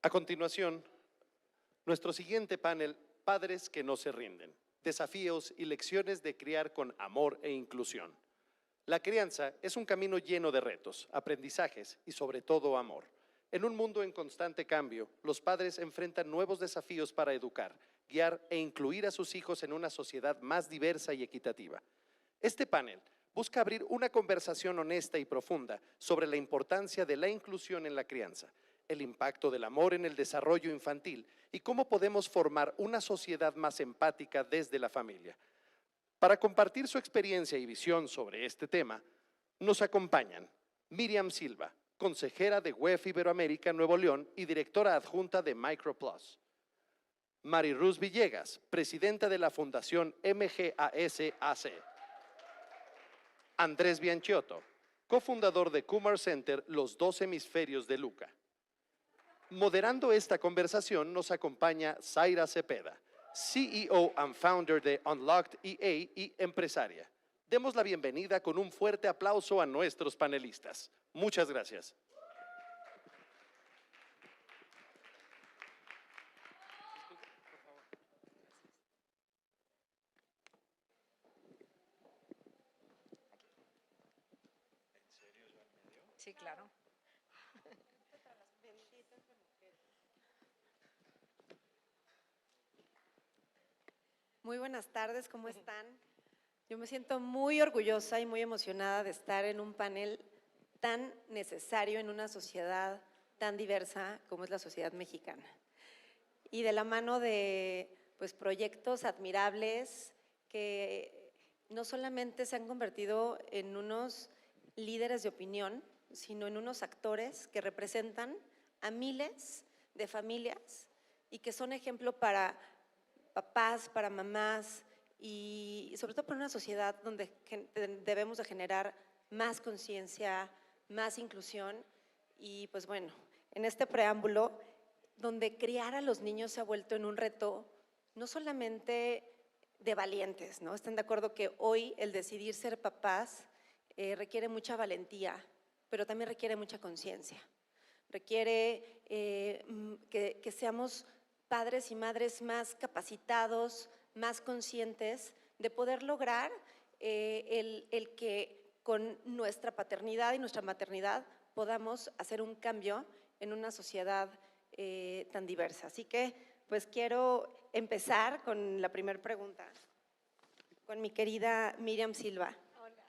A continuación, nuestro siguiente panel, Padres que no se rinden, desafíos y lecciones de criar con amor e inclusión. La crianza es un camino lleno de retos, aprendizajes y sobre todo amor. En un mundo en constante cambio, los padres enfrentan nuevos desafíos para educar, guiar e incluir a sus hijos en una sociedad más diversa y equitativa. Este panel busca abrir una conversación honesta y profunda sobre la importancia de la inclusión en la crianza, el impacto del amor en el desarrollo infantil y cómo podemos formar una sociedad más empática desde la familia. Para compartir su experiencia y visión sobre este tema, nos acompañan Miriam Silva, consejera de WEF Iberoamérica Nuevo León y directora adjunta de MicroPlus. Mariruz Villegas, presidenta de la Fundación MGAS-AC. Andrés Bianchiotto, cofundador de Kumar Center Los Dos Hemisferios de Luca. Moderando esta conversación nos acompaña Zaira Cepeda, CEO and founder de Unlocked EA y empresaria. Demos la bienvenida con un fuerte aplauso a nuestros panelistas. Muchas gracias. Sí, claro. Muy buenas tardes, ¿cómo están? Yo me siento muy orgullosa y muy emocionada de estar en un panel tan necesario en una sociedad tan diversa como es la sociedad mexicana. Y de la mano de proyectos admirables que no solamente se han convertido en unos líderes de opinión, sino en unos actores que representan a miles de familias y que son ejemplo para papás, para mamás y sobre todo para una sociedad donde debemos de generar más conciencia, más inclusión y pues bueno, en este preámbulo donde criar a los niños se ha vuelto en un reto no solamente de valientes, ¿no? Están de acuerdo que hoy el decidir ser papás requiere mucha valentía, pero también requiere mucha conciencia, requiere que seamos padres y madres más capacitados, más conscientes de poder lograr el que con nuestra paternidad y nuestra maternidad podamos hacer un cambio en una sociedad tan diversa. Así que pues quiero empezar con la primera pregunta, con mi querida Miriam Silva. Hola,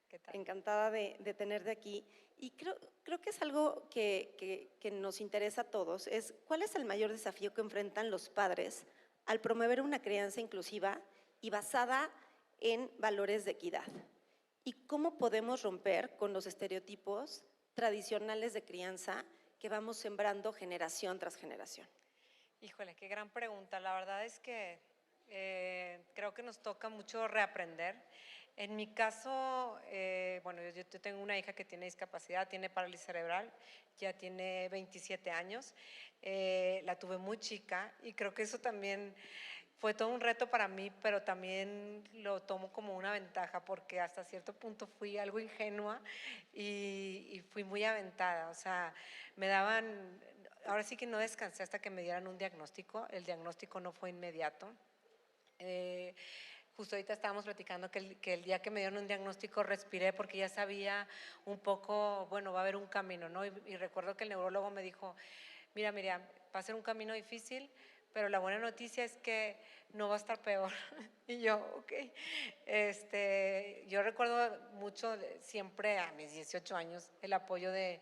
¿qué tal? Encantada de tenerte aquí. Y creo que es algo que nos interesa a todos, es ¿cuál es el mayor desafío que enfrentan los padres al promover una crianza inclusiva y basada en valores de equidad? ¿Y cómo podemos romper con los estereotipos tradicionales de crianza que vamos sembrando generación tras generación? Híjole, qué gran pregunta. La verdad es que creo que nos toca mucho reaprender. En mi caso, bueno, yo tengo una hija que tiene discapacidad, tiene parálisis cerebral, ya tiene 27 años, la tuve muy chica y creo que eso también fue todo un reto para mí, pero también lo tomo como una ventaja porque hasta cierto punto fui algo ingenua y fui muy aventada, o sea, me daban, ahora sí que no descansé hasta que me dieran un diagnóstico, el diagnóstico no fue inmediato. Justo ahorita estábamos platicando que el día que me dieron un diagnóstico respiré porque ya sabía un poco, bueno, va a haber un camino, ¿no? Y recuerdo que el neurólogo me dijo, mira, Miriam, va a ser un camino difícil, pero la buena noticia es que no va a estar peor. Y yo, ok. Yo recuerdo mucho, siempre a mis 18 años, el apoyo de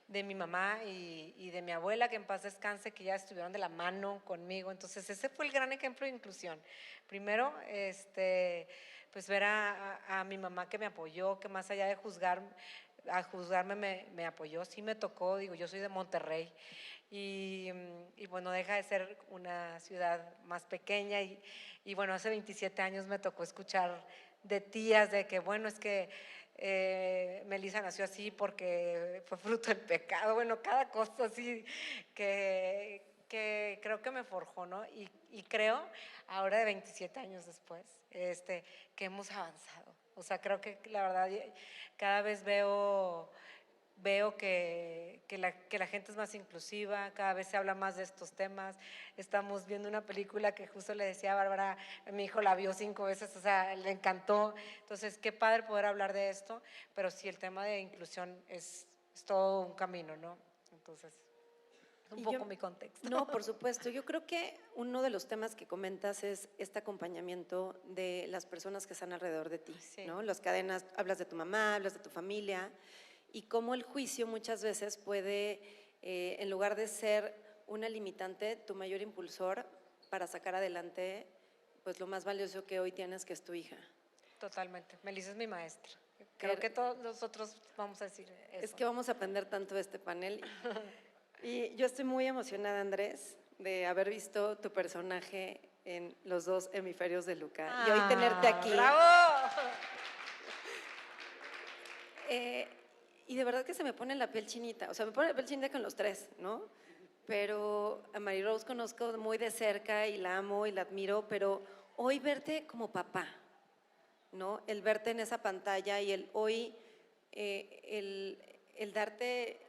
mi mamá y de mi abuela, que en paz descanse, que ya estuvieron de la mano conmigo. Entonces, ese fue el gran ejemplo de inclusión. Primero, pues ver a mi mamá que me apoyó, que más allá de juzgarme me apoyó. Sí me tocó, digo, yo soy de Monterrey y bueno, deja de ser una ciudad más pequeña y bueno, hace 27 años me tocó escuchar de tías de que bueno, es que Melissa nació así porque fue fruto del pecado, bueno, cada cosa así que creo que me forjó, ¿no? Y creo, ahora de 27 años después, que hemos avanzado. O sea, creo que la verdad cada vez veo veo que la gente es más inclusiva, cada vez se habla más de estos temas. Estamos viendo una película que justo le decía a Bárbara, mi hijo la vio 5 veces, o sea, le encantó. Entonces, qué padre poder hablar de esto, pero sí, el tema de inclusión es todo un camino, ¿no? Entonces, es un Y poco mi contexto. No, por supuesto. Yo creo que uno de los temas que comentas es este acompañamiento de las personas que están alrededor de ti, Sí. ¿no? Las cadenas, hablas de tu mamá, hablas de tu familia, y cómo el juicio muchas veces puede, en lugar de ser una limitante, tu mayor impulsor para sacar adelante pues lo más valioso que hoy tienes, que es tu hija. Totalmente. Melissa es mi maestra. Creo que todos nosotros vamos a decir eso. Es que vamos a aprender tanto de este panel. Y yo estoy muy emocionada, Andrés, de haber visto tu personaje en los 2 hemisferios de Luca. Y hoy tenerte aquí. ¡Bravo! Y de verdad que se me pone la piel chinita. O sea, me pone la piel chinita con los 3, ¿no? Pero a Mary Rose conozco muy de cerca y la amo y la admiro, pero hoy verte como papá, ¿no? El verte en esa pantalla y el hoy, el darte,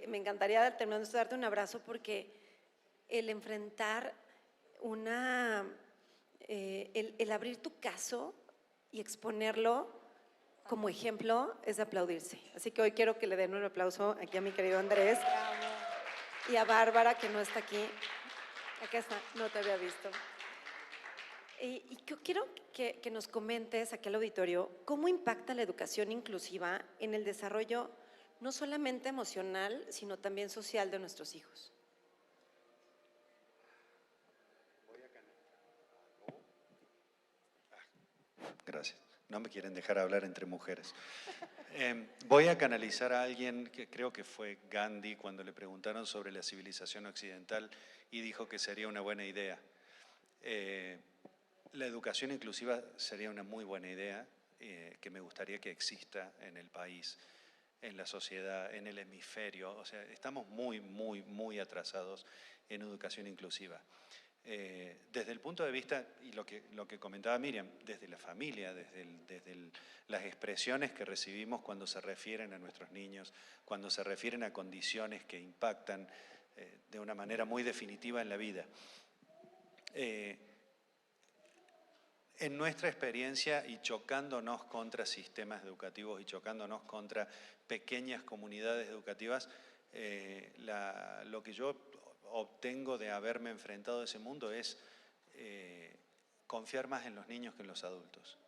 me encantaría terminando esto, darte un abrazo, porque el enfrentar el abrir tu caso y exponerlo como ejemplo es de aplaudirse. Así que hoy quiero que le den un aplauso aquí a mi querido Andrés y a Bárbara, que no está aquí. Acá está, no te había visto. Y quiero que nos comentes aquí al auditorio cómo impacta la educación inclusiva en el desarrollo no solamente emocional, sino también social de nuestros hijos. Gracias. No me quieren dejar hablar entre mujeres. Voy a canalizar a alguien que creo que fue Gandhi cuando le preguntaron sobre la civilización occidental y dijo que sería una buena idea. La educación inclusiva sería una muy buena idea que me gustaría que exista en el país, en la sociedad, en el hemisferio. O sea, estamos muy atrasados en educación inclusiva. Desde el punto de vista, y lo que comentaba Miriam, desde la familia, desde las expresiones que recibimos cuando se refieren a nuestros niños, cuando se refieren a condiciones que impactan de una manera muy definitiva en la vida. En nuestra experiencia y chocándonos contra sistemas educativos y chocándonos contra pequeñas comunidades educativas, lo que yo obtengo de haberme enfrentado a ese mundo es confiar más en los niños que en los adultos.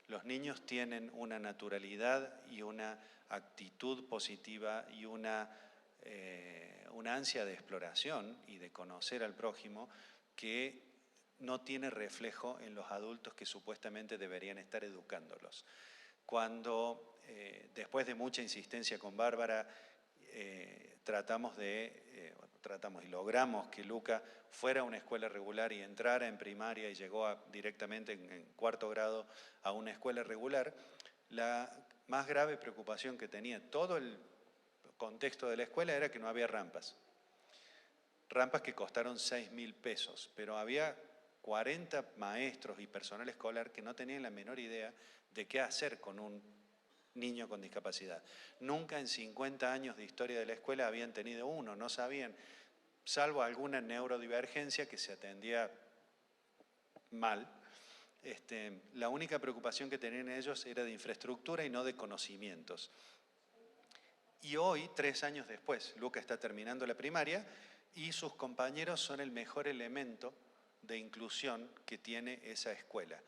Los niños tienen una naturalidad y una actitud positiva y una ansia de exploración y de conocer al prójimo que no tiene reflejo en los adultos que supuestamente deberían estar educándolos. Cuando, después de mucha insistencia con Bárbara, tratamos y logramos que Luca fuera a una escuela regular y entrara en primaria y llegó directamente en 4º grado a una escuela regular, la más grave preocupación que tenía todo el contexto de la escuela era que no había rampas. Rampas que costaron 6.000 pesos, pero había 40 maestros y personal escolar que no tenían la menor idea de qué hacer con un niño con discapacidad. Nunca en 50 años de historia de la escuela habían tenido uno, no sabían, salvo alguna neurodivergencia que se atendía mal. La única preocupación que tenían ellos era de infraestructura y no de conocimientos. Y hoy, 3 años después, Luca está terminando la primaria y sus compañeros son el mejor elemento de inclusión que tiene esa escuela.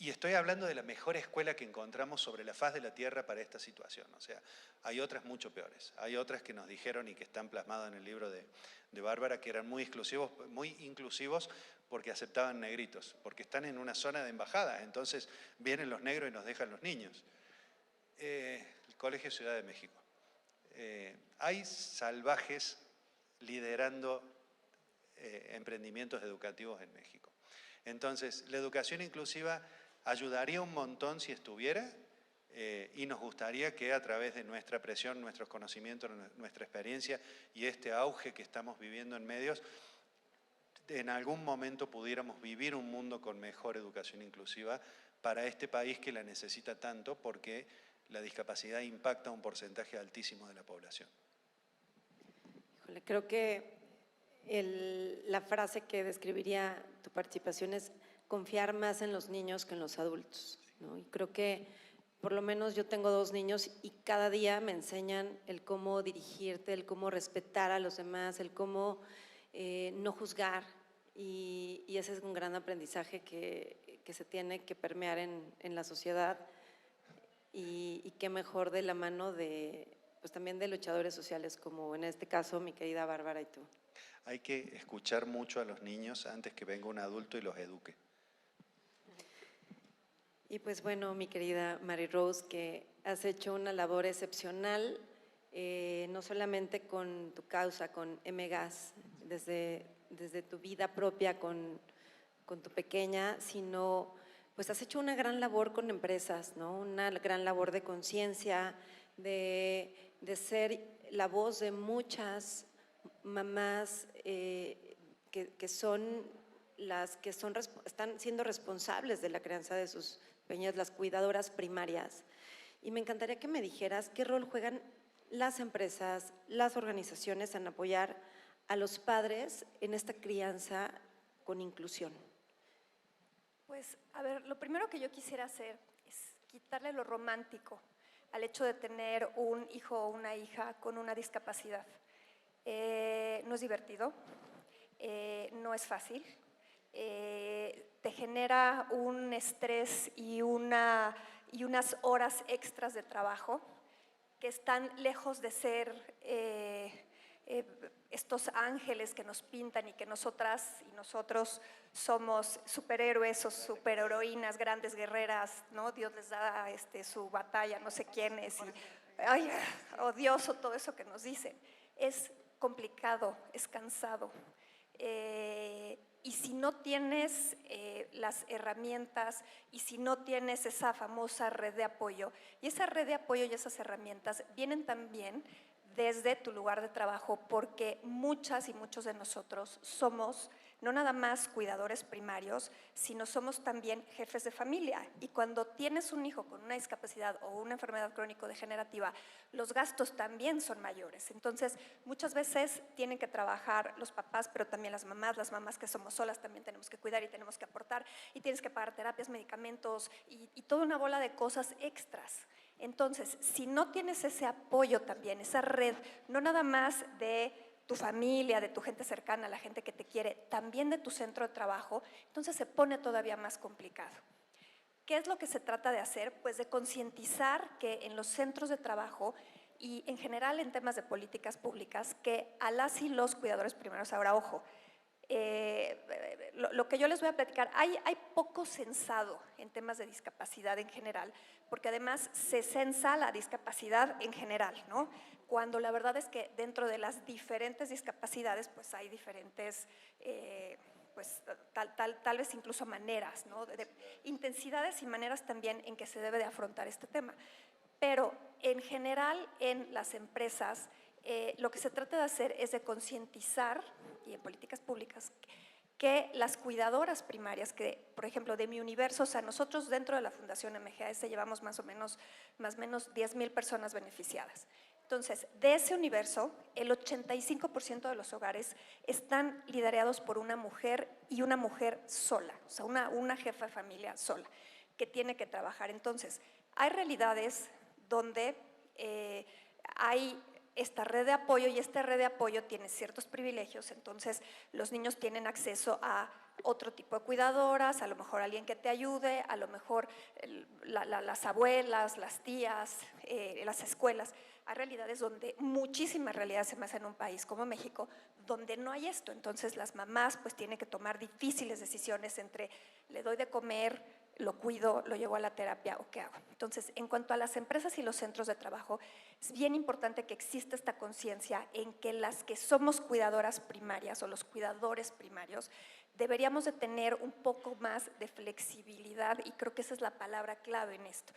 Y estoy hablando de la mejor escuela que encontramos sobre la faz de la tierra para esta situación. O sea, hay otras mucho peores. Hay otras que nos dijeron y que están plasmadas en el libro de Bárbara, que eran muy inclusivos porque aceptaban negritos, porque están en una zona de embajada. Entonces vienen los negros y nos dejan los niños. El Colegio Ciudad de México. Hay salvajes liderando emprendimientos educativos en México. Entonces, la educación inclusiva ayudaría un montón si estuviera y nos gustaría que a través de nuestra presión, nuestros conocimientos, nuestra experiencia y este auge que estamos viviendo en medios, en algún momento pudiéramos vivir un mundo con mejor educación inclusiva para este país que la necesita tanto, porque la discapacidad impacta a un porcentaje altísimo de la población. Híjole, creo que la frase que describiría tu participación es confiar más en los niños que en los adultos, ¿no? Y creo que por lo menos yo tengo 2 niños y cada día me enseñan el cómo dirigirte, el cómo respetar a los demás, el cómo no juzgar, y ese es un gran aprendizaje que se tiene que permear en la sociedad, y qué mejor de la mano de, pues también de luchadores sociales como en este caso mi querida Bárbara y tú. Hay que escuchar mucho a los niños antes que venga un adulto y los eduque. Y pues bueno, mi querida Mary Rose, que has hecho una labor excepcional, no solamente con tu causa, con MGAS, desde tu vida propia con tu pequeña, sino pues has hecho una gran labor con empresas, ¿no? Una gran labor de conciencia, de ser la voz de muchas mamás que son las que están siendo responsables de la crianza de sus pequeñas, las cuidadoras primarias. Y me encantaría que me dijeras qué rol juegan las empresas, las organizaciones en apoyar a los padres en esta crianza con inclusión. Pues, a ver, lo primero que yo quisiera hacer es quitarle lo romántico al hecho de tener un hijo o una hija con una discapacidad. No es divertido, no es fácil, te genera un estrés y unas horas extras de trabajo que están lejos de ser estos ángeles que nos pintan y que nosotras y nosotros somos superhéroes o superheroínas, grandes guerreras, ¿no? Dios les da su batalla, no sé quiénes, y ay, odioso todo eso que nos dicen. Es complicado, es cansado. Y si no tienes las herramientas y si no tienes esa famosa red de apoyo, y esa red de apoyo y esas herramientas vienen también desde tu lugar de trabajo, porque muchas y muchos de nosotros somos no nada más cuidadores primarios, sino somos también jefes de familia. Y cuando tienes un hijo con una discapacidad o una enfermedad crónico-degenerativa, los gastos también son mayores. Entonces, muchas veces tienen que trabajar los papás, pero también las mamás que somos solas también tenemos que cuidar y tenemos que aportar, y tienes que pagar terapias, medicamentos y toda una bola de cosas extras. Entonces, si no tienes ese apoyo también, esa red, no nada más de tu familia, de tu gente cercana, la gente que te quiere, también de tu centro de trabajo, entonces se pone todavía más complicado. ¿Qué es lo que se trata de hacer? Pues de concientizar que en los centros de trabajo y en general en temas de políticas públicas, que a las y los cuidadores primarios, ahora ojo, lo que yo les voy a platicar, hay poco censado en temas de discapacidad en general, porque además se censa la discapacidad en general, ¿no? Cuando la verdad es que dentro de las diferentes discapacidades pues hay diferentes, pues tal vez incluso maneras, ¿no? De intensidades y maneras también en que se debe de afrontar este tema. Pero en general en las empresas lo que se trata de hacer es de concientizar, y en políticas públicas, que las cuidadoras primarias, que por ejemplo de mi universo, o sea, nosotros dentro de la Fundación MGAS llevamos más o menos 10,000 personas beneficiadas. Entonces, de ese universo, el 85% de los hogares están liderados por una mujer y una mujer sola, o sea, una jefa de familia sola, que tiene que trabajar. Entonces, hay realidades donde hay esta red de apoyo y esta red de apoyo tiene ciertos privilegios, entonces los niños tienen acceso a otro tipo de cuidadoras, a lo mejor alguien que te ayude, a lo mejor las abuelas, las tías, las escuelas. Hay realidades donde, muchísimas realidades se me hacen en un país como México, donde no hay esto, entonces las mamás pues tienen que tomar difíciles decisiones entre le doy de comer, lo cuido, lo llevo a la terapia o qué hago. Entonces, en cuanto a las empresas y los centros de trabajo, es bien importante que exista esta conciencia en que las que somos cuidadoras primarias o los cuidadores primarios deberíamos de tener un poco más de flexibilidad, y creo que esa es la palabra clave en esto.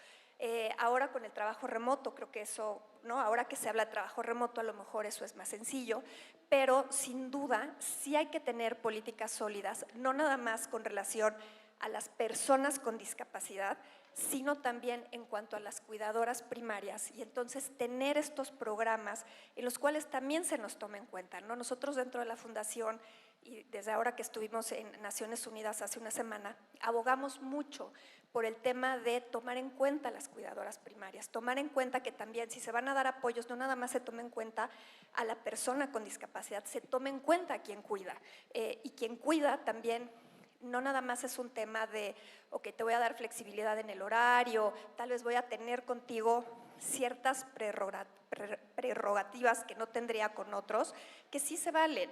Ahora con el trabajo remoto, creo que eso, ¿no? Ahora que se habla de trabajo remoto, a lo mejor eso es más sencillo, pero sin duda sí hay que tener políticas sólidas, no nada más con relación a las personas con discapacidad, sino también en cuanto a las cuidadoras primarias, y entonces tener estos programas en los cuales también se nos tome en cuenta, ¿no? Nosotros dentro de la Fundación, y desde ahora que estuvimos en Naciones Unidas hace una semana, abogamos mucho por el tema de tomar en cuenta las cuidadoras primarias, tomar en cuenta que también si se van a dar apoyos, no nada más se tome en cuenta a la persona con discapacidad, se tome en cuenta a quien cuida, y quien cuida también no nada más es un tema de, ok, te voy a dar flexibilidad en el horario, tal vez voy a tener contigo ciertas prerrogativas que no tendría con otros, que sí se valen.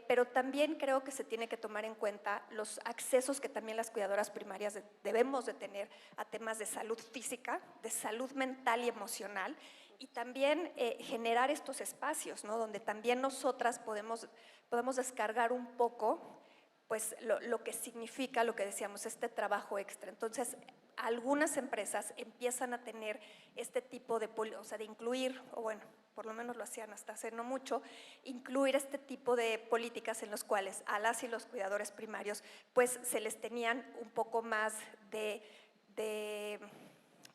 Pero también creo que se tiene que tomar en cuenta los accesos que también las cuidadoras primarias debemos de tener a temas de salud física, de salud mental y emocional, y también generar estos espacios, ¿no? Donde también nosotras podemos descargar un poco pues lo que significa, lo que decíamos, este trabajo extra. Entonces, algunas empresas empiezan a tener este tipo de, o sea, de incluir, o bueno, por lo menos lo hacían hasta hace no mucho, incluir este tipo de políticas en los cuales a las y los cuidadores primarios pues se les tenían un poco más de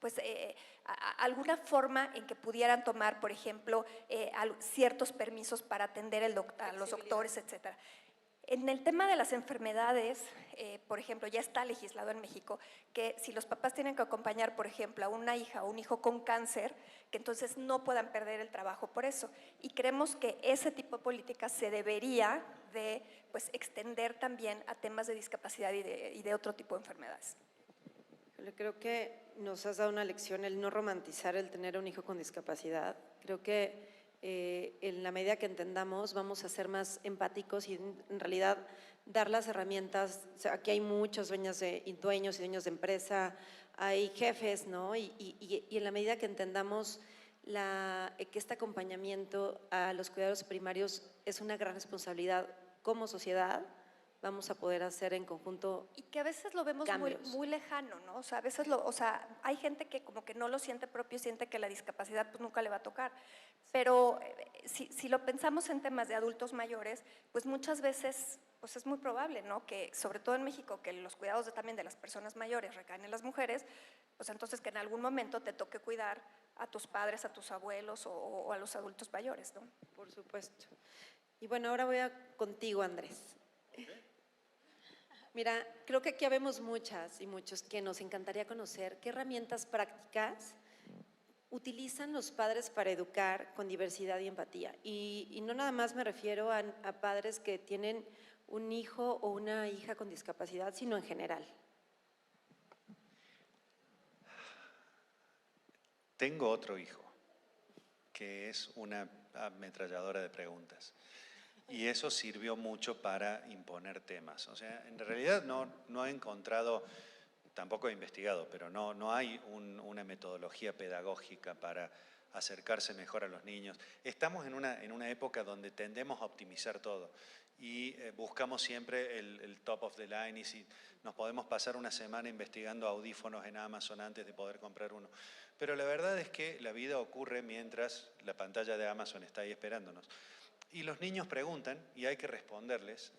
pues alguna forma en que pudieran tomar, por ejemplo, ciertos permisos para atender a los doctores, etcétera. En el tema de las enfermedades, por ejemplo, ya está legislado en México que si los papás tienen que acompañar, por ejemplo, a una hija o un hijo con cáncer, que entonces no puedan perder el trabajo por eso. Y creemos que ese tipo de políticas se debería de pues, extender también a temas de discapacidad y de otro tipo de enfermedades. Creo que nos has dado una lección el no romantizar el tener un hijo con discapacidad. Creo que en la medida que entendamos vamos a ser más empáticos y en realidad dar las herramientas. O sea, aquí hay muchos dueños y dueños de empresa, hay jefes, ¿no? Y en la medida que entendamos que este acompañamiento a los cuidados primarios es una gran responsabilidad como sociedad, vamos a poder hacer en conjunto y que a veces lo vemos muy lejano, ¿no? O sea, a veces hay gente que como que no lo siente propio, siente que la discapacidad pues nunca le va a tocar, pero si lo pensamos en temas de adultos mayores, pues muchas veces pues es muy probable, ¿no? Que sobre todo en México, que los cuidados también de las personas mayores recaen en las mujeres, pues entonces que en algún momento te toque cuidar a tus padres, a tus abuelos o a los adultos mayores, ¿no? Por supuesto. Y bueno, ahora voy contigo, Andrés. Mira, creo que aquí habemos muchas y muchos que nos encantaría conocer qué herramientas prácticas utilizan los padres para educar con diversidad y empatía. Y no nada más me refiero a padres que tienen un hijo o una hija con discapacidad, sino en general. Tengo otro hijo, que es una ametralladora de preguntas. Y eso sirvió mucho para imponer temas. O sea, en realidad no he encontrado, tampoco he investigado, pero no hay una metodología pedagógica para acercarse mejor a los niños. Estamos en una época donde tendemos a optimizar todo y buscamos siempre el top of the line, y si nos podemos pasar una semana investigando audífonos en Amazon antes de poder comprar uno. Pero la verdad es que la vida ocurre mientras la pantalla de Amazon está ahí esperándonos. Y los niños preguntan y hay que responderles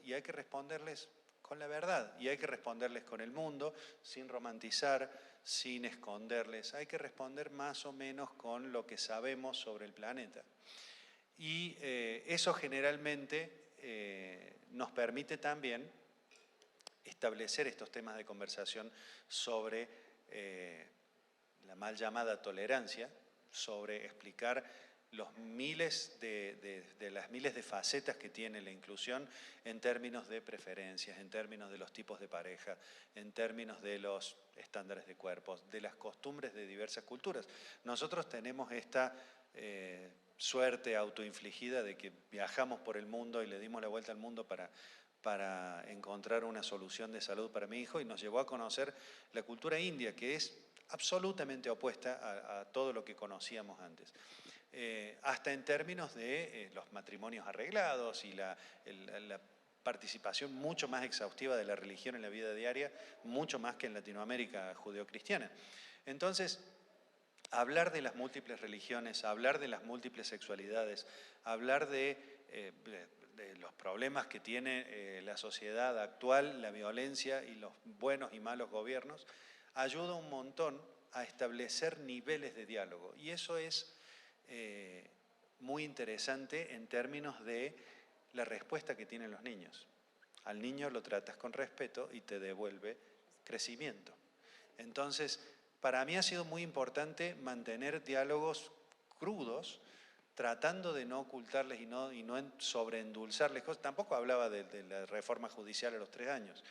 con la verdad, y hay que responderles con el mundo, sin romantizar, sin esconderles. Hay que responder más o menos con lo que sabemos sobre el planeta. Y eso generalmente nos permite también establecer estos temas de conversación sobre la mal llamada tolerancia, sobre explicar las miles de facetas que tiene la inclusión en términos de preferencias, en términos de los tipos de pareja, en términos de los estándares de cuerpos, de las costumbres de diversas culturas. Nosotros tenemos esta suerte autoinfligida de que viajamos por el mundo y le dimos la vuelta al mundo para encontrar una solución de salud para mi hijo, y nos llevó a conocer la cultura india, que es absolutamente opuesta a todo lo que conocíamos antes. Hasta en términos de los matrimonios arreglados y la participación mucho más exhaustiva de la religión en la vida diaria, mucho más que en Latinoamérica judeocristiana. Entonces, hablar de las múltiples religiones, hablar de las múltiples sexualidades, hablar de los problemas que tiene la sociedad actual, la violencia y los buenos y malos gobiernos, ayuda un montón a establecer niveles de diálogo. Y eso es muy interesante en términos de la respuesta que tienen los niños. Al niño lo tratas con respeto y te devuelve crecimiento. Entonces, para mí ha sido muy importante mantener diálogos crudos, tratando de no ocultarles y no sobreendulzarles cosas. Tampoco hablaba de la reforma judicial a los 3 años,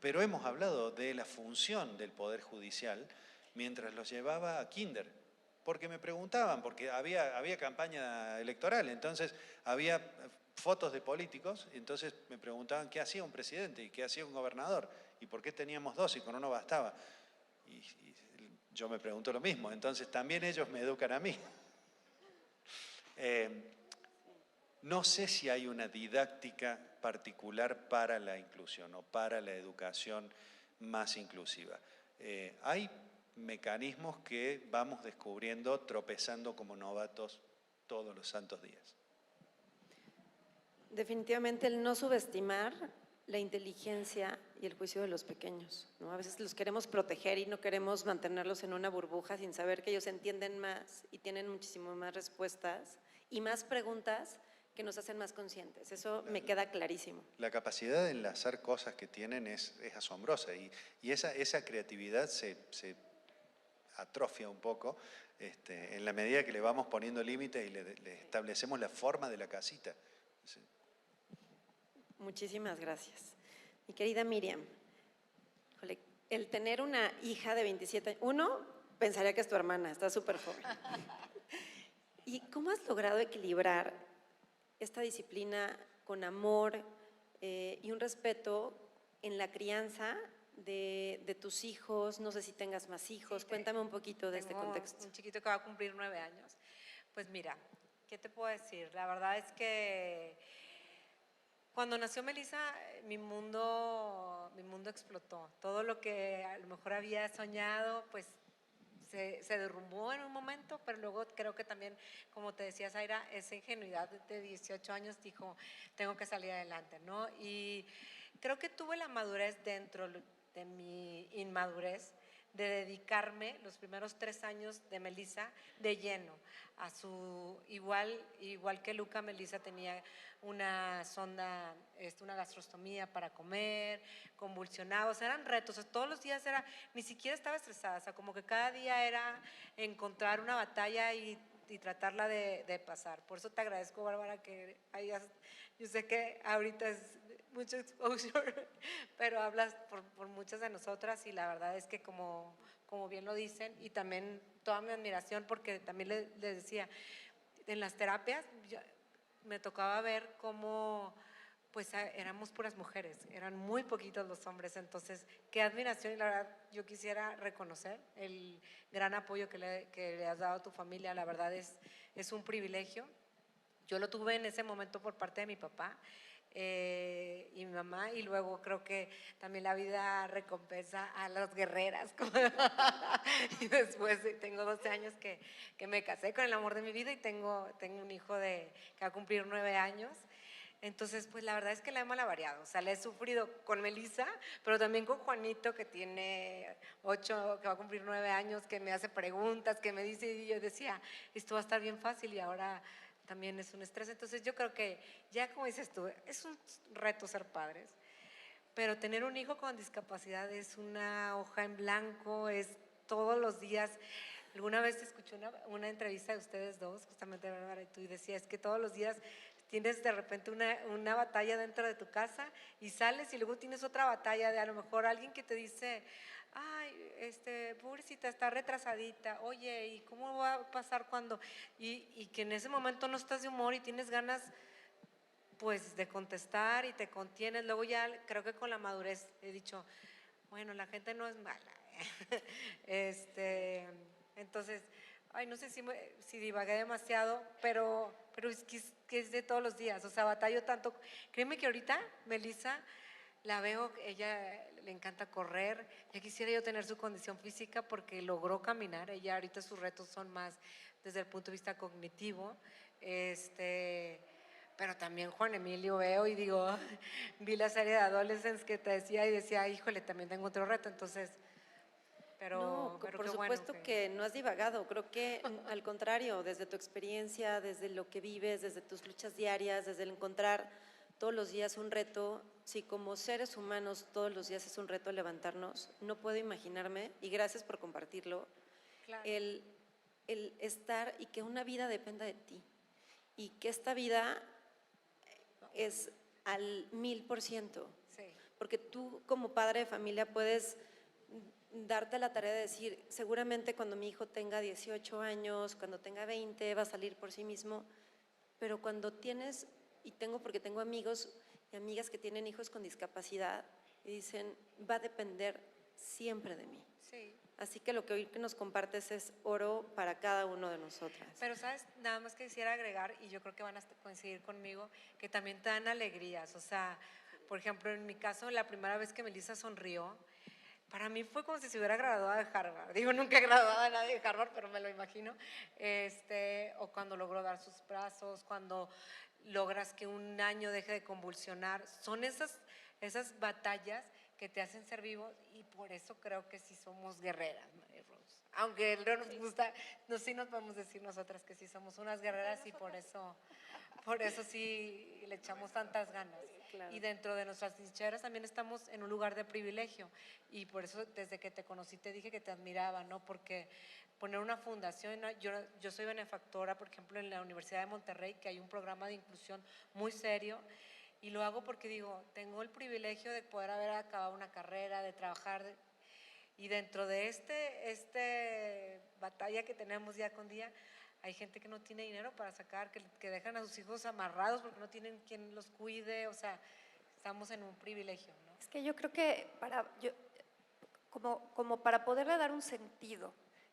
pero hemos hablado de la función del Poder Judicial mientras los llevaba a kinder, porque me preguntaban, porque había campaña electoral, entonces había fotos de políticos, entonces me preguntaban qué hacía un presidente y qué hacía un gobernador, y por qué teníamos 2 y con uno bastaba. Y yo me pregunto lo mismo, entonces también ellos me educan a mí. No sé si hay una didáctica particular para la inclusión o para la educación más inclusiva. Hay mecanismos que vamos descubriendo tropezando como novatos todos los santos días. Definitivamente el no subestimar la inteligencia y el juicio de los pequeños, ¿no? A veces los queremos proteger y no queremos mantenerlos en una burbuja sin saber que ellos entienden más y tienen muchísimo más respuestas y más preguntas que nos hacen más conscientes. Eso me queda clarísimo. La capacidad de enlazar cosas que tienen es asombrosa y esa creatividad se atrofia un poco en la medida que le vamos poniendo límites y le establecemos la forma de la casita. Sí. Muchísimas gracias. Mi querida Miriam, híjole, el tener una hija de 27 años, uno pensaría que es tu hermana, está súper joven. ¿Y cómo has logrado equilibrar esta disciplina con amor y un respeto en la crianza de tus hijos? No sé si tengas más hijos, cuéntame un poquito de este contexto. Un chiquito que va a cumplir 9 años. Pues mira, ¿qué te puedo decir? La verdad es que cuando nació Melissa, mi mundo explotó. Todo lo que a lo mejor había soñado, pues se derrumbó en un momento, pero luego creo que también, como te decía Zaira, esa ingenuidad de 18 años dijo, tengo que salir adelante, ¿no? Y creo que tuve la madurez dentro de mi inmadurez de dedicarme los primeros 3 años de Melissa de lleno a su, igual que Luca, Melissa tenía una sonda, una gastrostomía para comer, convulsionaba, o sea, eran retos, o sea, todos los días era, ni siquiera estaba estresada, o sea, como que cada día era encontrar una batalla y tratarla de pasar. Por eso te agradezco, Bárbara, que hayas, yo sé que ahorita es mucho exposure, pero hablas por muchas de nosotras y la verdad es que como bien lo dicen, y también toda mi admiración, porque también les decía, en las terapias me tocaba ver cómo pues éramos puras mujeres, eran muy poquitos los hombres, entonces qué admiración, y la verdad yo quisiera reconocer el gran apoyo que le has dado a tu familia, la verdad es un privilegio. Yo lo tuve en ese momento por parte de mi papá y mi mamá, y luego creo que también la vida recompensa a las guerreras. Y después tengo 12 años que me casé con el amor de mi vida y tengo un hijo que va a cumplir 9 años. Entonces, pues la verdad es que la he malavariado, o sea, la he sufrido con Melissa, pero también con Juanito, que tiene 8, que va a cumplir 9 años, que me hace preguntas, que me dice, y yo decía, esto va a estar bien fácil, y ahora también es un estrés. Entonces yo creo que ya como dices tú, es un reto ser padres, pero tener un hijo con discapacidad es una hoja en blanco, es todos los días. Alguna vez escuché una entrevista de ustedes dos, justamente Bárbara y tú, y decía, es que todos los días tienes de repente una batalla dentro de tu casa y sales y luego tienes otra batalla de a lo mejor alguien que te dice, ay, pobrecita, está retrasadita, oye, ¿y cómo va a pasar cuando? Y que en ese momento no estás de humor y tienes ganas pues de contestar y te contienes. Luego ya creo que con la madurez he dicho, bueno, la gente no es mala. Entonces, ay, no sé si divagué demasiado, pero es que es de todos los días, o sea, batallo tanto. Créeme que ahorita, Melissa, la veo, ella le encanta correr, ya quisiera yo tener su condición física porque logró caminar, ella ahorita sus retos son más desde el punto de vista cognitivo, pero también Juan Emilio veo y digo, vi la serie de Adolescents que te decía y decía, híjole, también tengo otro reto, entonces pero, No, pero por qué bueno supuesto que no has divagado. Creo que al contrario, desde tu experiencia, desde lo que vives, desde tus luchas diarias, desde el encontrar todos los días un reto, si como seres humanos todos los días es un reto levantarnos, no puedo imaginarme, y gracias por compartirlo, Claro. el estar y que una vida dependa de ti y que esta vida es al 1000%. Sí. Porque tú como padre de familia puedes darte la tarea de decir, seguramente cuando mi hijo tenga 18 años, cuando tenga 20, va a salir por sí mismo, pero cuando tienes, porque tengo amigos y amigas que tienen hijos con discapacidad y dicen, va a depender siempre de mí. Sí. Así que lo que hoy que nos compartes es oro para cada uno de nosotras. Pero, ¿sabes? Nada más que quisiera agregar, y yo creo que van a coincidir conmigo, que también te dan alegrías. O sea, por ejemplo, en mi caso, la primera vez que Melissa sonrió, para mí fue como si se hubiera graduado de Harvard. Digo, nunca he graduado a nadie de Harvard, pero me lo imagino. O cuando logró dar sus brazos, cuando logras que un año deje de convulsionar. Son esas batallas que te hacen ser vivo, y por eso creo que sí somos guerreras, María Rose. Aunque no nos gusta, sí nos podemos decir nosotras que sí somos unas guerreras, y por eso sí le echamos tantas ganas. Claro. Y dentro de nuestras trincheras también estamos en un lugar de privilegio, y por eso desde que te conocí te dije que te admiraba, ¿no? Porque poner una fundación, yo soy benefactora, por ejemplo, en la Universidad de Monterrey, que hay un programa de inclusión muy serio, y lo hago porque digo, tengo el privilegio de poder haber acabado una carrera, de trabajar, y dentro de este batalla que tenemos día con día, hay gente que no tiene dinero para sacar, que dejan a sus hijos amarrados porque no tienen quien los cuide. O sea, estamos en un privilegio, ¿no? Es que yo creo que como para poderle dar un sentido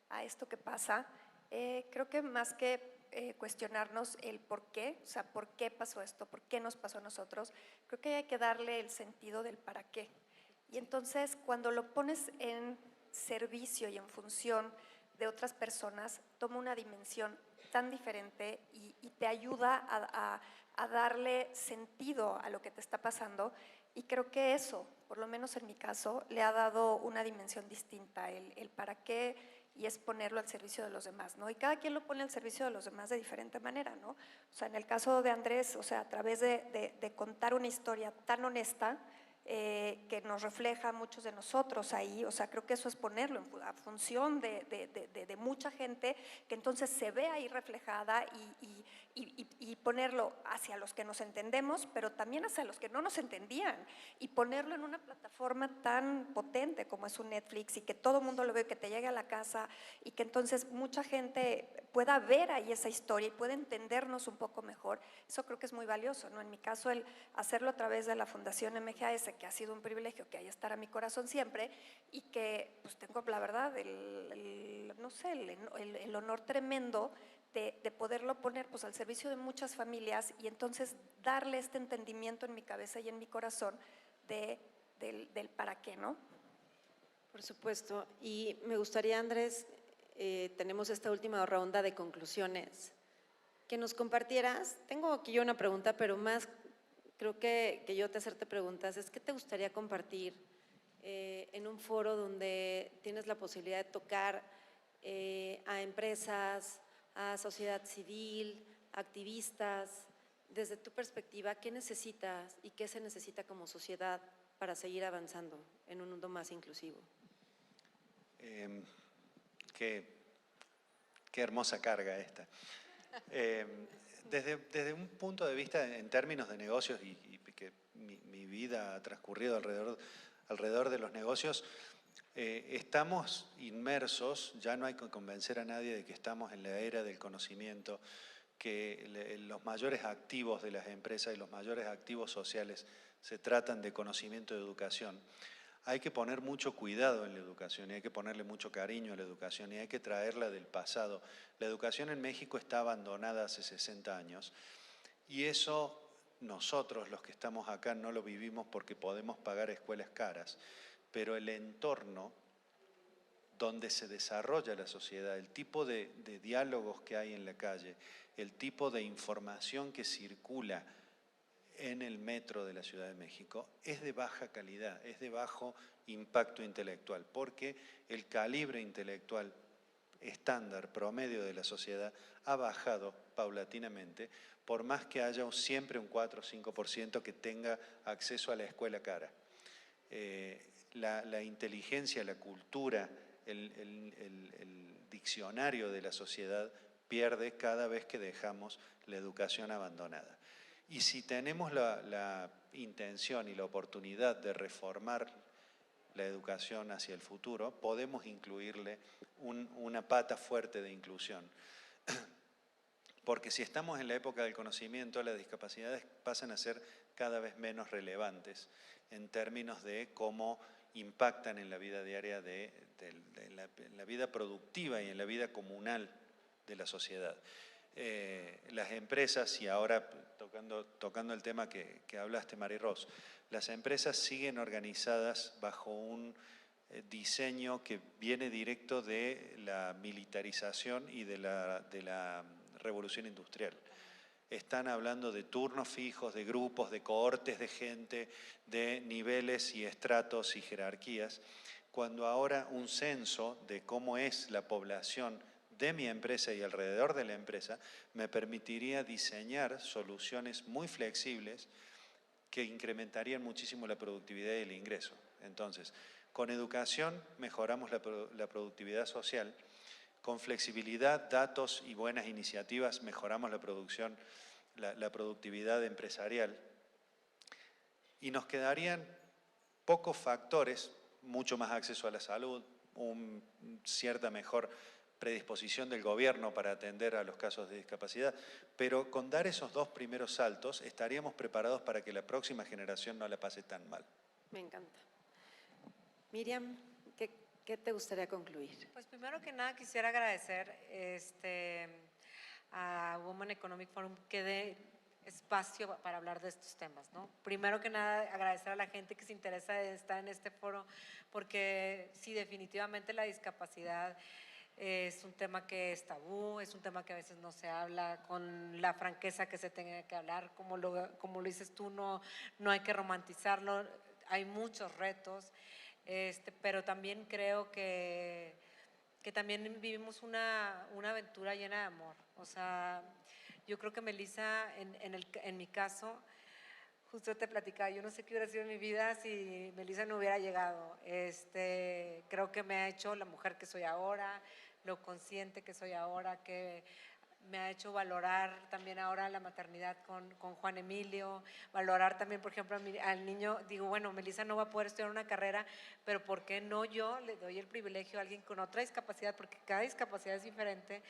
a esto que pasa, creo que más que cuestionarnos el por qué, o sea, por qué pasó esto, por qué nos pasó a nosotros, creo que hay que darle el sentido del para qué. Y entonces, cuando lo pones en servicio y en función de otras personas, toma una dimensión tan diferente y te ayuda a darle sentido a lo que te está pasando. Y creo que eso, por lo menos en mi caso, le ha dado una dimensión distinta, el para qué, y es ponerlo al servicio de los demás, ¿no? Y cada quien lo pone al servicio de los demás de diferente manera, ¿no? O sea, en el caso de Andrés, o sea, a través de contar una historia tan honesta, que nos refleja a muchos de nosotros ahí, o sea, creo que eso es ponerlo a función de mucha gente, que entonces se ve ahí reflejada, y ponerlo hacia los que nos entendemos, pero también hacia los que no nos entendían, y ponerlo en una plataforma tan potente como es un Netflix, y que todo el mundo lo ve, que te llegue a la casa, y que entonces mucha gente pueda ver ahí esa historia y pueda entendernos un poco mejor. Eso creo que es muy valioso, ¿no? En mi caso, el hacerlo a través de la Fundación MGAS, que ha sido un privilegio que ahí estará mi corazón siempre, y que pues tengo la verdad no sé, el honor tremendo de poderlo poner pues al servicio de muchas familias, y entonces darle este entendimiento en mi cabeza y en mi corazón del para qué, ¿no? Por supuesto. Y me gustaría, Andrés, tenemos esta última ronda de conclusiones, que nos compartieras. Tengo aquí yo una pregunta, pero más creo que yo te hacerte preguntas es ¿qué te gustaría compartir en un foro donde tienes la posibilidad de tocar a empresas, a sociedad civil, activistas? Desde tu perspectiva, ¿qué necesitas y qué se necesita como sociedad para seguir avanzando en un mundo más inclusivo? Qué hermosa carga esta. Desde un punto de vista en términos de negocios, y que mi vida ha transcurrido alrededor de los negocios, estamos inmersos, ya no hay que convencer a nadie de que estamos en la era del conocimiento, que los mayores activos de las empresas y los mayores activos sociales se tratan de conocimiento y educación. Hay que poner mucho cuidado en la educación, y hay que ponerle mucho cariño a la educación, y hay que traerla del pasado. La educación en México está abandonada hace 60 años, y eso nosotros, los que estamos acá, no lo vivimos porque podemos pagar escuelas caras, pero el entorno donde se desarrolla la sociedad, el tipo de diálogos que hay en la calle, el tipo de información que circula en el metro de la Ciudad de México es de baja calidad, es de bajo impacto intelectual, porque el calibre intelectual estándar, promedio de la sociedad, ha bajado paulatinamente, por más que haya siempre un 4 o 5% que tenga acceso a la escuela cara. La inteligencia, la cultura, el diccionario de la sociedad pierde cada vez que dejamos la educación abandonada. Y si tenemos la intención y la oportunidad de reformar la educación hacia el futuro, podemos incluirle una pata fuerte de inclusión. Porque si estamos en la época del conocimiento, las discapacidades pasan a ser cada vez menos relevantes en términos de cómo impactan en la vida diaria, en la vida productiva y en la vida comunal de la sociedad. Las empresas, y ahora tocando el tema que hablaste, Marirós, las empresas siguen organizadas bajo un diseño que viene directo de la militarización y de la revolución industrial. Están hablando de turnos fijos, de grupos, de cohortes de gente, de niveles y estratos y jerarquías, cuando ahora un censo de cómo es la población de mi empresa y alrededor de la empresa me permitiría diseñar soluciones muy flexibles que incrementarían muchísimo la productividad y el ingreso. Entonces, con educación mejoramos la productividad social, con flexibilidad, datos y buenas iniciativas mejoramos la productividad empresarial, y nos quedarían pocos factores, mucho más acceso a la salud, cierta mejor predisposición del gobierno para atender a los casos de discapacidad, pero con dar esos dos primeros saltos estaríamos preparados para que la próxima generación no la pase tan mal. Me encanta. Miriam, ¿qué te gustaría concluir? Pues primero que nada quisiera agradecer a Women Economic Forum que dé espacio para hablar de estos temas, ¿no? Primero que nada agradecer a la gente que se interesa en estar en este foro, porque sí, definitivamente la discapacidad es un tema que es tabú, es un tema que a veces no se habla con la franqueza que se tenga que hablar, como lo dices tú, no hay que romantizarlo, hay muchos retos, pero también creo que también vivimos una aventura llena de amor. O sea, yo creo que Melissa, en mi caso, justo te platicaba, yo no sé qué hubiera sido mi vida si Melissa no hubiera llegado. Creo que me ha hecho la mujer que soy ahora, lo consciente que soy ahora, que me ha hecho valorar también ahora la maternidad con Juan Emilio, valorar también, por ejemplo, al niño, digo, bueno, Melissa no va a poder estudiar una carrera, pero ¿por qué no yo le doy el privilegio a alguien con otra discapacidad? Porque cada discapacidad es diferente,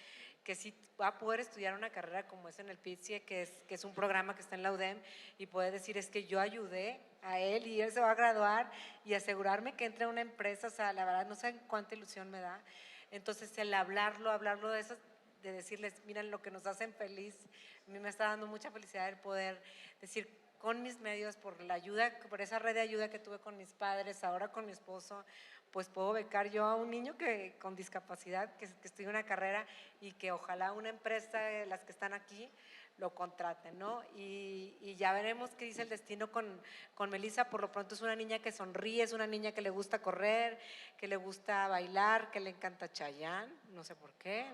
que sí va a poder estudiar una carrera como es en el PITSIE, que es un programa que está en la UDEM, y puede decir, es que yo ayudé a él y él se va a graduar, y asegurarme que entre a una empresa, o sea, la verdad no saben cuánta ilusión me da. Entonces el hablarlo de esas, de decirles, miren lo que nos hacen feliz, a mí me está dando mucha felicidad el poder decir con mis medios, por la ayuda, por esa red de ayuda que tuve con mis padres, ahora con mi esposo, pues puedo becar yo a un niño con discapacidad, que estudie una carrera, y que ojalá una empresa de las que están aquí lo contraten, ¿no? Y ya veremos qué dice el destino con Melissa. Por lo pronto es una niña que sonríe, es una niña que le gusta correr, que le gusta bailar, que le encanta Chayanne, no sé por qué,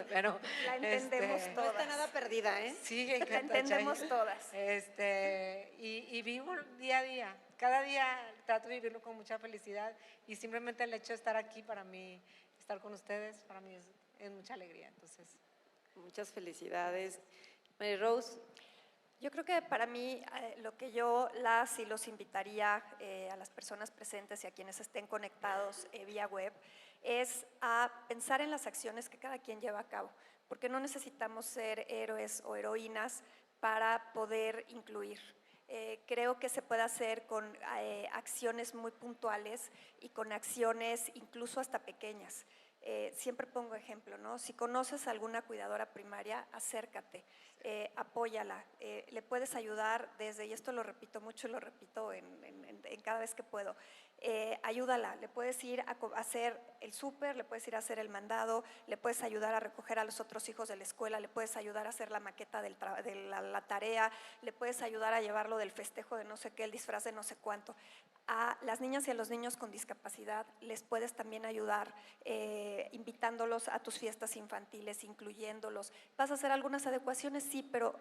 pero… La entendemos No todas. está nada perdida, ¿eh? Sí, La le encanta entendemos Chayanne. todas. Y vivo día a día, cada día trato de vivirlo con mucha felicidad, y simplemente el hecho de estar aquí, para mí, estar con ustedes, para mí es mucha alegría. Entonces, Muchas felicidades. Marirós, Yo creo que para mí lo que yo las y los invitaría a las personas presentes y a quienes estén conectados vía web es a pensar en las acciones que cada quien lleva a cabo, porque no necesitamos ser héroes o heroínas para poder incluir. Creo que se puede hacer con acciones muy puntuales y con acciones incluso hasta pequeñas. Siempre pongo ejemplo, ¿no? Si conoces a alguna cuidadora primaria, acércate, apóyala, le puedes ayudar desde, y esto lo repito mucho, lo repito en en cada vez que puedo. Ayúdala, le puedes ir a hacer el súper, le puedes ir a hacer el mandado, le puedes ayudar a recoger a los otros hijos de la escuela, le puedes ayudar a hacer la maqueta de la tarea, le puedes ayudar a llevarlo del festejo de no sé qué, el disfraz de no sé cuánto. A las niñas y a los niños con discapacidad les puedes también ayudar invitándolos a tus fiestas infantiles, incluyéndolos. ¿Vas a hacer algunas adecuaciones? Sí, pero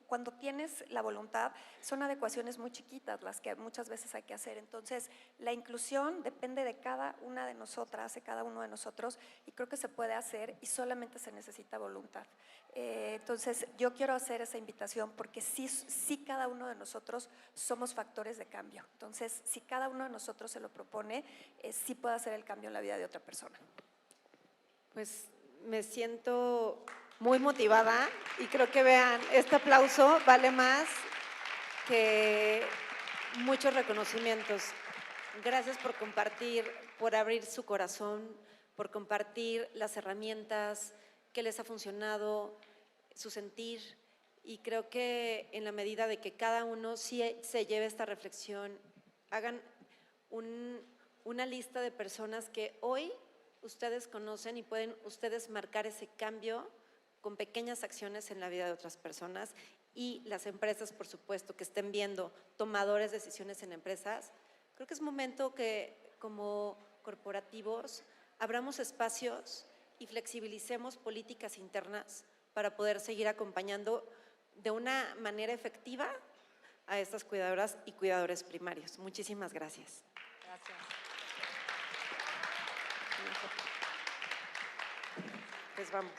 cuando tienes la voluntad, son adecuaciones muy chiquitas las que muchas veces hay que hacer. Entonces, la inclusión depende de cada una de nosotras, de cada uno de nosotros, y creo que se puede hacer y solamente se necesita voluntad. Entonces, yo quiero hacer esa invitación porque sí cada uno de nosotros somos factores de cambio. Entonces, si cada uno de nosotros se lo propone, sí puede hacer el cambio en la vida de otra persona. Pues me siento muy motivada y creo que vean, este aplauso vale más que muchos reconocimientos. Gracias por compartir, por abrir su corazón, por compartir las herramientas que les ha funcionado, su sentir, y creo que en la medida de que cada uno sí se lleve esta reflexión, hagan una lista de personas que hoy ustedes conocen y pueden ustedes marcar ese cambio con pequeñas acciones en la vida de otras personas, y las empresas, por supuesto, que estén viendo tomadores de decisiones en empresas. Creo que es momento que como corporativos abramos espacios y flexibilicemos políticas internas para poder seguir acompañando de una manera efectiva a estas cuidadoras y cuidadores primarios. Muchísimas gracias. Gracias. Pues vamos.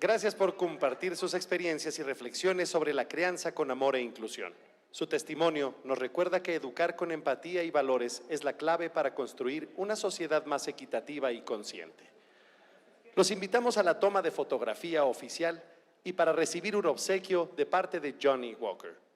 Gracias por compartir sus experiencias y reflexiones sobre la crianza con amor e inclusión. Su testimonio nos recuerda que educar con empatía y valores es la clave para construir una sociedad más equitativa y consciente. Los invitamos a la toma de fotografía oficial y para recibir un obsequio de parte de Johnny Walker.